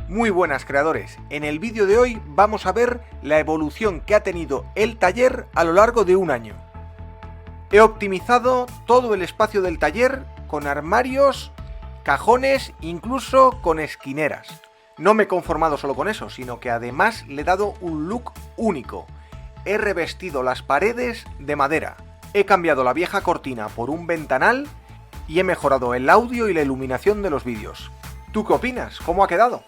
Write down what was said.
Muy buenas creadores, en el vídeo de hoy vamos a ver la evolución que ha tenido el taller a lo largo de un año. He optimizado todo el espacio del taller con armarios, cajones, incluso con esquineras. No me he conformado solo con eso, sino que además le he dado un look único. He revestido las paredes de madera, he cambiado la vieja cortina por un ventanal y he mejorado el audio y la iluminación de los vídeos. ¿Tú qué opinas? ¿Cómo ha quedado?